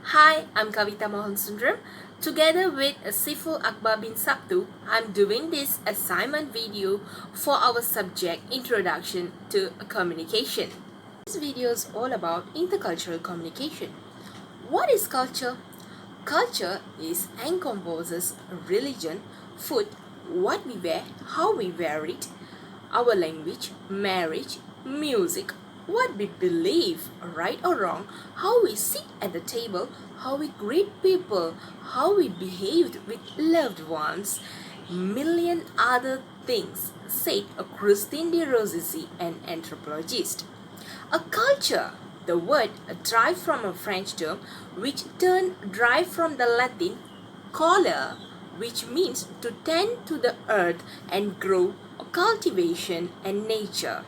Hi, I'm Kavita Mohan Sundram. Together with Sifu Akbar bin Sabtu, I'm doing this assignment video for our subject Introduction to Communication. This video is all about intercultural communication. What is culture? Culture is encompasses religion, food, what we wear, how we wear it, our language, marriage, music, what we believe, right or wrong, how we sit at the table, how we greet people, how we behaved with loved ones, million other things, said Christine de Rosici, an anthropologist. A culture, the word derived from a French term which derived from the Latin color, which means to tend to the earth and grow, cultivation and nature.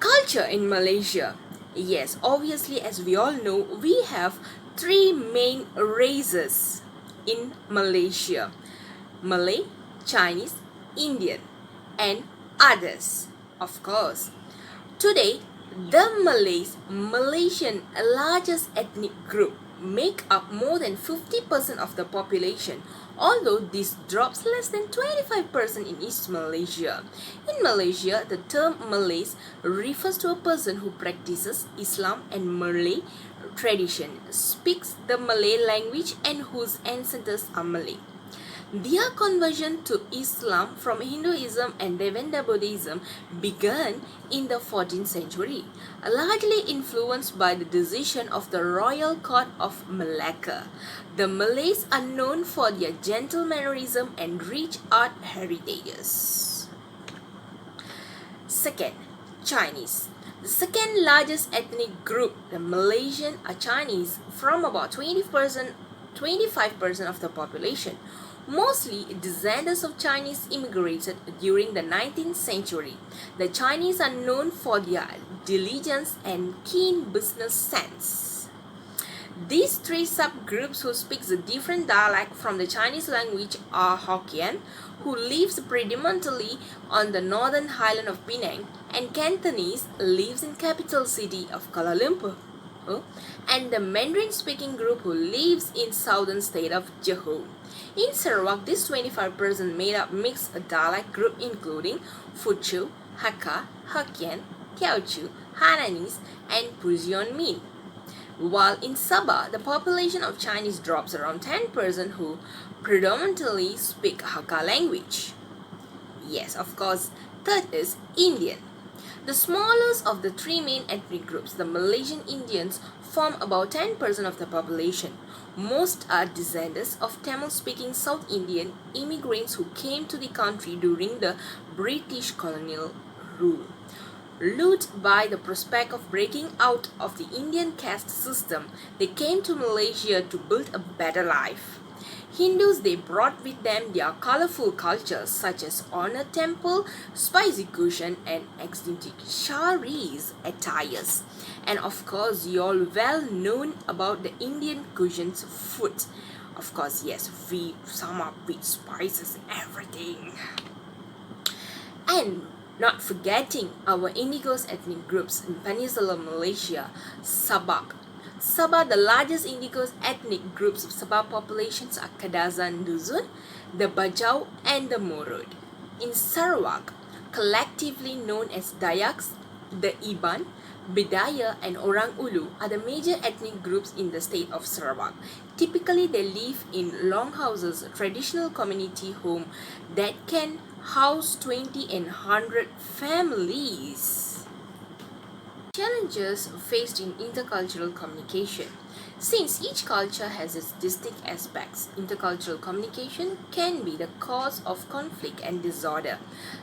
Culture in Malaysia. Yes, obviously, as we all know, we have three main races in Malaysia: Malay, Chinese, Indian, and others, of course. Today, the Malaysian largest ethnic group, make up more than 50% of the population, although this drops less than 25% in East Malaysia. In Malaysia, the term Malays refers to a person who practices Islam and Malay tradition, speaks the Malay language, and whose ancestors are Malay. Their conversion to Islam from Hinduism and Devenda Buddhism began in the 14th century, largely influenced by the decision of the Royal Court of Malacca. The Malays are known for their gentle mannerism and rich art heritages. Second, Chinese. The second largest ethnic group, the Malaysian, are Chinese, from about 25% of the population. Mostly descendants of Chinese immigrated during the 19th century. The Chinese are known for their diligence and keen business sense. These three subgroups who speak a different dialect from the Chinese language are Hokkien, who lives predominantly on the northern highland of Penang, and Cantonese lives in capital city of Kuala Lumpur, and the Mandarin-speaking group who lives in southern state of Johor. In Sarawak, this 25% made up mixed dialect group including Fuchu, Hakka, Hokkien, Teochew, Hainanese, and Pusion Min. While in Sabah, the population of Chinese drops around 10% who predominantly speak Hakka language. Yes, of course. Third is Indian. The smallest of the three main ethnic groups, the Malaysian Indians, form about 10% of the population. Most are descendants of Tamil-speaking South Indian immigrants who came to the country during the British colonial rule. Lured by the prospect of breaking out of the Indian caste system, they came to Malaysia to build a better life. Hindus, they brought with them their colorful cultures such as honor temple, spicy cushion, and exotic saris attires. And of course, you all well known about the Indian cuisines food. Of course, yes, we sum up with spices and everything. And not forgetting our Indigos ethnic groups in Peninsular Malaysia, Sabak. Sabah, the largest Indigos ethnic groups of Sabah populations are Kadazan Duzun, the Bajau, and the Morod. In Sarawak, collectively known as Dayaks, the Iban, Bidaya, and Orang Ulu are the major ethnic groups in the state of Sarawak. Typically, they live in longhouses, traditional community home that can house 20 and 100 families. Challenges faced in intercultural communication. Since each culture has its distinct aspects, intercultural communication can be the cause of conflict and disorder.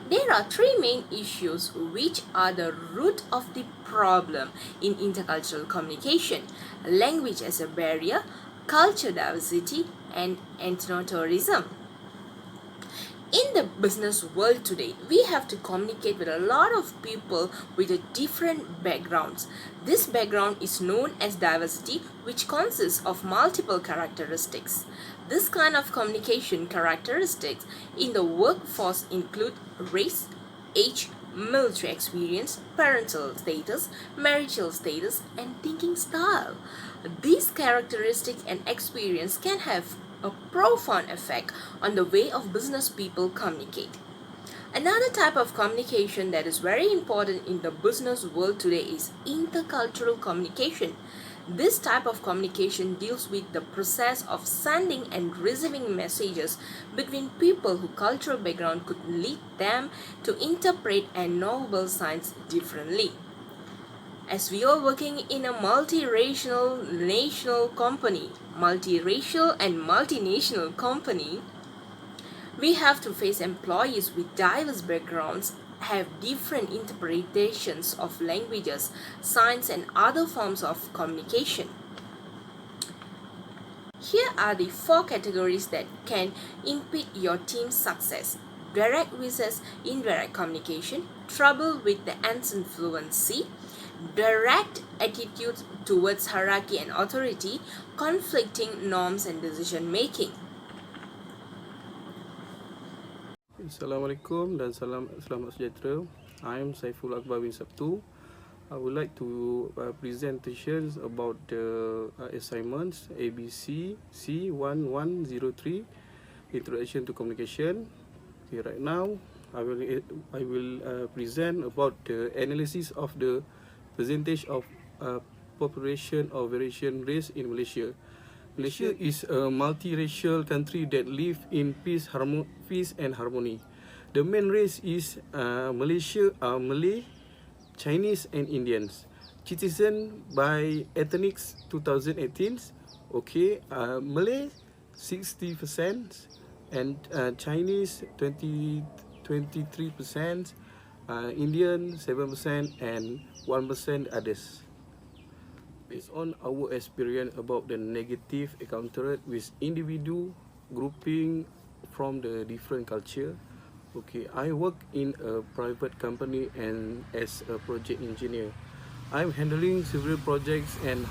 There are three main issues which are the root of the problem in intercultural communication: language as a barrier, culture diversity, and ethnotourism. In the business world today, we have to communicate with a lot of people with different backgrounds. This background is known as diversity, which consists of multiple characteristics. This kind of communication characteristics in the workforce include race, age, military experience, parental status, marital status, and thinking style. These characteristics and experience can have a profound effect on the way of business people communicate. Another type of communication that is very important in the business world today is intercultural communication. This type of communication deals with the process of sending and receiving messages between people whose cultural background could lead them to interpret and know world signs differently. As we are working in a multiracial and multinational company, we have to face employees with diverse backgrounds, have different interpretations of languages, signs, and other forms of communication. Here are the four categories that can impede your team's success: direct versus indirect communication, trouble with the accent fluency, direct attitude towards hierarchy and authority, conflicting norms and decision making. Assalamualaikum dan selamat sejahtera. I'm Saiful Akbar bin Sabtu. I would like to presentations about the assignments ABC C1103 Introduction to Communication. Okay, right now I will present about the analysis of the percentage of population of variation race in Malaysia. Malaysia is a multiracial country that live in peace and harmony. The main race is Malaysia are Malay, Chinese and Indians. Citizen by ethnics 2018. Okay, Malay 60% and Chinese 23%, Indian 7% and 1% others. Based on our experience about the negative encountered with individual grouping from the different culture. Okay, I work in a private company and as a project engineer. I'm handling several projects and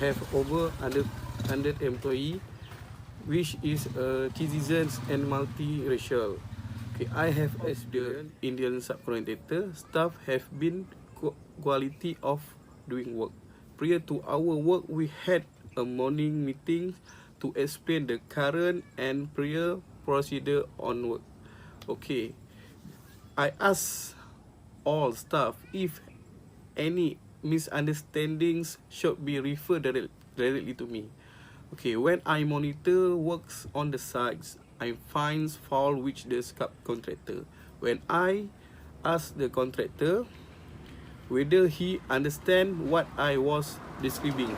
have over 100 employees, which is citizens and multiracial. Okay, I have as the Indian subcontractor staff have been quality of doing work. Prior to our work, we had a morning meeting to explain the current and prior procedure on work. Okay, I asked all staff if any misunderstandings should be referred directly to me. Okay, when I monitor works on the sites, I find fault with the subcontractor. When I ask the contractor whether he understand what I was describing.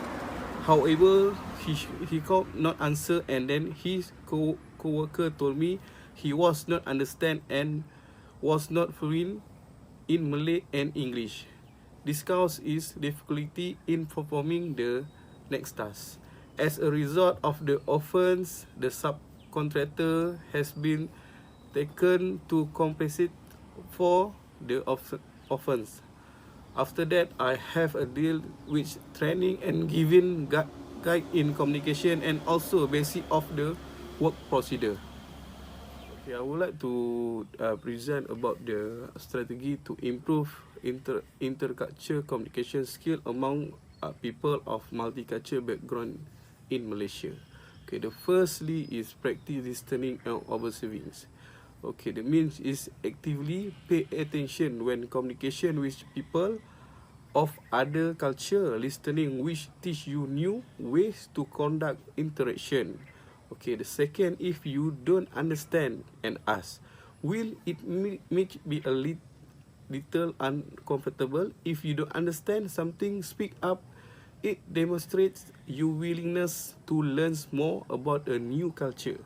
However, he could not answer, and then his co-worker told me he was not understand and was not fluent in Malay and English. This causes his difficulty in performing the next task. As a result of the offence, the subcontractor has been taken to compensate for the offence. After that, I have a deal with training and giving guide in communication and also basic of the work procedure. Okay, I would like to present about the strategy to improve intercultural communication skill among people of multicultural background in Malaysia. Okay, the firstly is practice listening and observing. Okay, the means is actively pay attention when communication with people of other culture, listening which teach you new ways to conduct interaction. Okay, the second, if you don't understand and ask, will it be a little uncomfortable? If you don't understand something, speak up. It demonstrates your willingness to learn more about a new culture.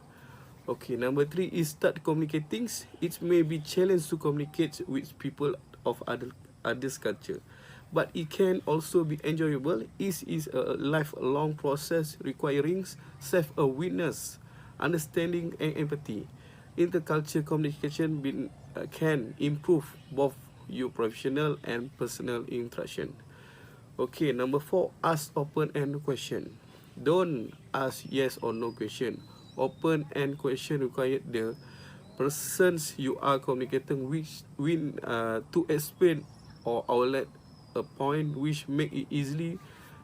Okay, number 3 is start communicating. It may be challenge to communicate with people of others culture, but it can also be enjoyable. It is a lifelong process requiring self-awareness, understanding and empathy. Intercultural communication can improve both your professional and personal interaction. Okay, number 4, ask open-ended question. Don't ask yes or no question. Open-end question require the persons you are communicating to explain or outlet a point which make it easily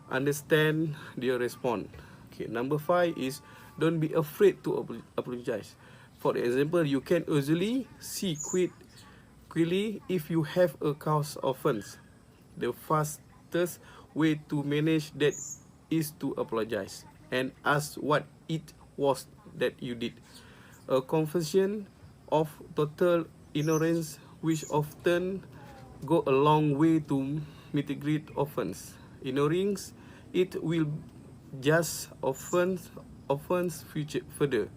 understand their response. Okay, number 5 is don't be afraid to apologize. For example, you can easily see quickly if you have a cause offense. The fastest way to manage that is to apologize and ask what it was that you did. A confession of total ignorance which often go a long way to mitigate offense. Ignoring it will just offense further.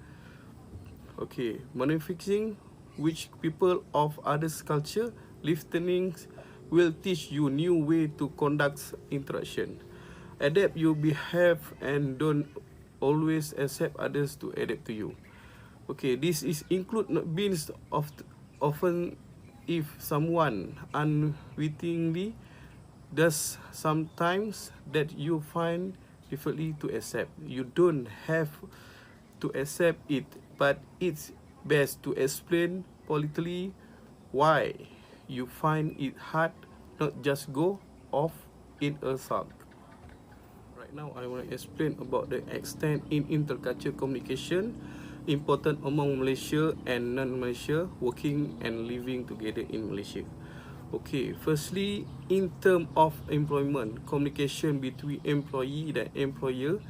Okay, manufacturing which people of others culture, listening will teach you new way to conduct interaction. Adapt your behavior and don't always accept others to adapt to you. Okay, this is include not being often if someone unwittingly does sometimes that you find difficulty to accept. You don't have to accept it, but it's best to explain politely why you find it hard, not just go off in a sulk. Right now, I want to explain about the extent in intercultural communication important among Malaysia and non-Malaysia working and living together in Malaysia. Okay, firstly, in terms of employment, communication between employee and employer,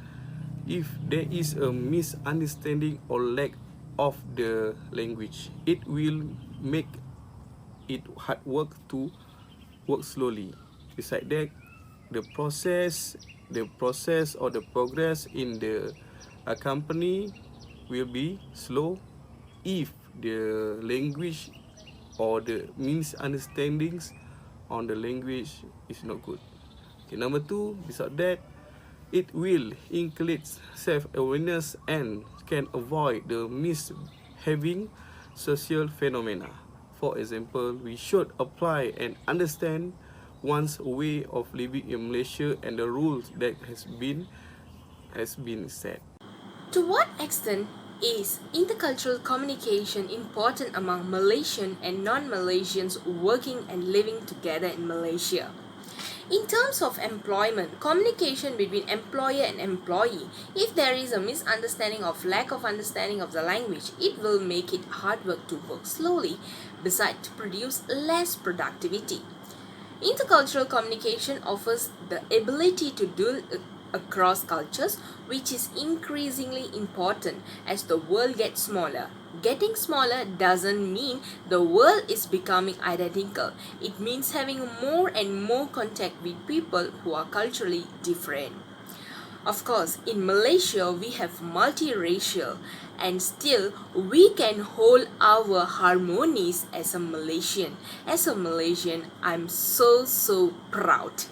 if there is a misunderstanding or lack of the language, it will make it hard work to work slowly. Besides that, the process or the progress in the company will be slow if the language or the misunderstandings on the language is not good. Okay, number 2, besides that, it will include self-awareness and can avoid the misbehaving social phenomena. For example, we should apply and understand one's way of living in Malaysia and the rules that has been set. To what extent is intercultural communication important among Malaysian and non-Malaysians working and living together in Malaysia? In terms of employment, communication between employer and employee, if there is a misunderstanding or lack of understanding of the language, it will make it hard work to work slowly, besides to produce less productivity. Intercultural communication offers the ability to deal across cultures, which is increasingly important as the world gets smaller. Getting smaller doesn't mean the world is becoming identical. It means having more and more contact with people who are culturally different. Of course, in Malaysia, we have multiracial and still we can hold our harmonies as a Malaysian. As a Malaysian, I'm so proud.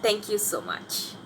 Thank you so much.